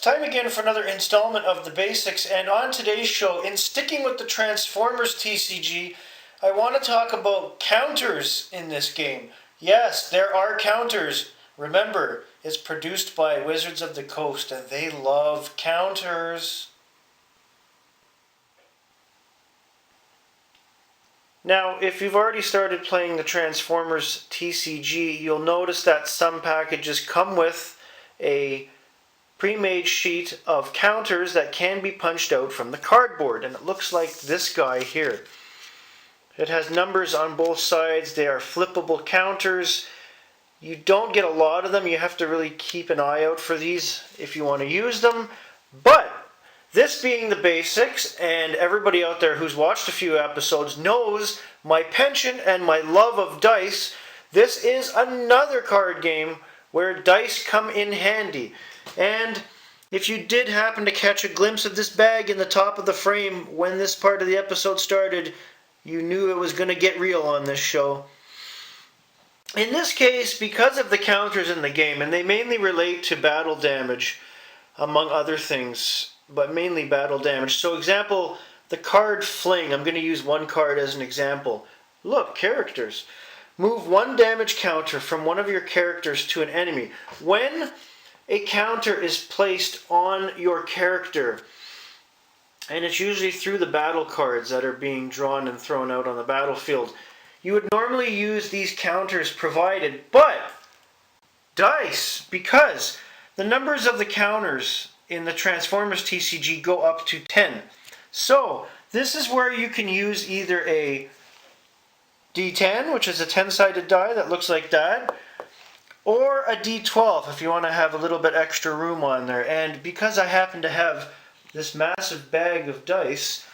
Time again for another installment of the basics, and on today's show, in sticking with the Transformers TCG, I want to talk about counters in this game. Yes, there are counters. Remember, it's produced by Wizards of the Coast, and they love counters. Now, if you've already started playing the Transformers TCG, you'll notice that some packages come with a pre-made sheet of counters that can be punched out from the cardboard, and it looks like this guy here. It has numbers on both sides. They are flippable counters. You don't get a lot of them. You have to really keep an eye out for these if you want to use them. But this being the basics, and everybody out there who's watched a few episodes knows my penchant and my love of dice, this is another card game where dice come in handy. And if you did happen to catch a glimpse of this bag in the top of the frame when this part of the episode started, you knew it was going to get real on this show. In this case, because of the counters in the game, and they mainly relate to battle damage, among other things, but mainly battle damage. So example, the card Fling. I'm going to use one card as an example. Look, characters. Move one damage counter from one of your characters to an enemy. When a counter is placed on your character, and it's usually through the battle cards that are being drawn and thrown out on the battlefield, you would normally use these counters provided, but dice, because the numbers of the counters in the Transformers TCG go up to 10. So this is where you can use either a D10, which is a 10-sided die that looks like that, or a D12 if you want to have a little bit extra room on there. And because I happen to have this massive bag of dice,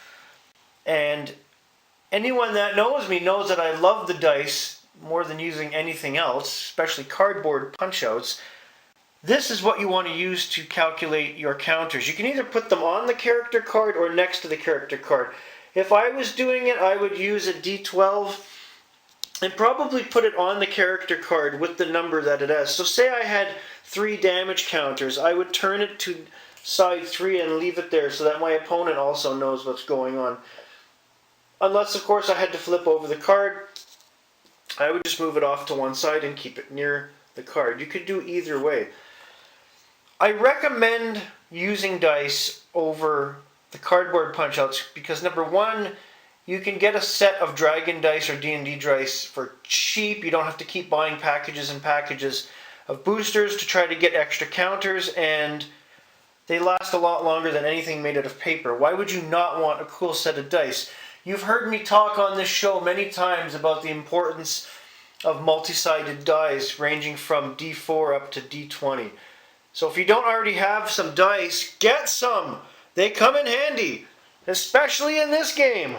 and anyone that knows me knows that I love the dice more than using anything else, especially cardboard punch-outs, this is what you want to use to calculate your counters. You can either put them on the character card or next to the character card. If I was doing it, I would use a D12 and probably put it on the character card with the number that it has. So say I had 3 damage counters, I would turn it to side 3 and leave it there so that my opponent also knows what's going on. Unless, of course, I had to flip over the card, I would just move it off to one side and keep it near the card. You could do either way. I recommend using dice over the cardboard punch-outs because, number one, you can get a set of Dragon dice or D&D dice for cheap. You don't have to keep buying packages and packages of boosters to try to get extra counters, and they last a lot longer than anything made out of paper. Why would you not want a cool set of dice? You've heard me talk on this show many times about the importance of multi-sided dice ranging from D4 up to D20. So if you don't already have some dice, get some. They come in handy, especially in this game.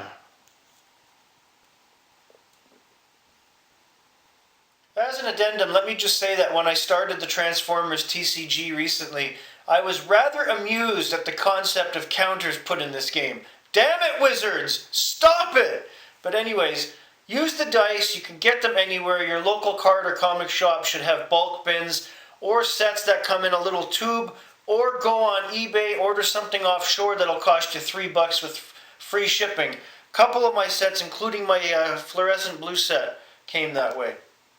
As an addendum, let me just say that when I started the Transformers TCG recently, I was rather amused at the concept of counters put in this game. Damn it, Wizards! Stop it! But anyways, use the dice. You can get them anywhere. Your local card or comic shop should have bulk bins or sets that come in a little tube, or go on eBay, order something offshore that'll cost you $3 with free shipping. A couple of my sets, including my fluorescent blue set, came that way.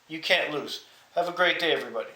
You can't lose. Have a great day, everybody.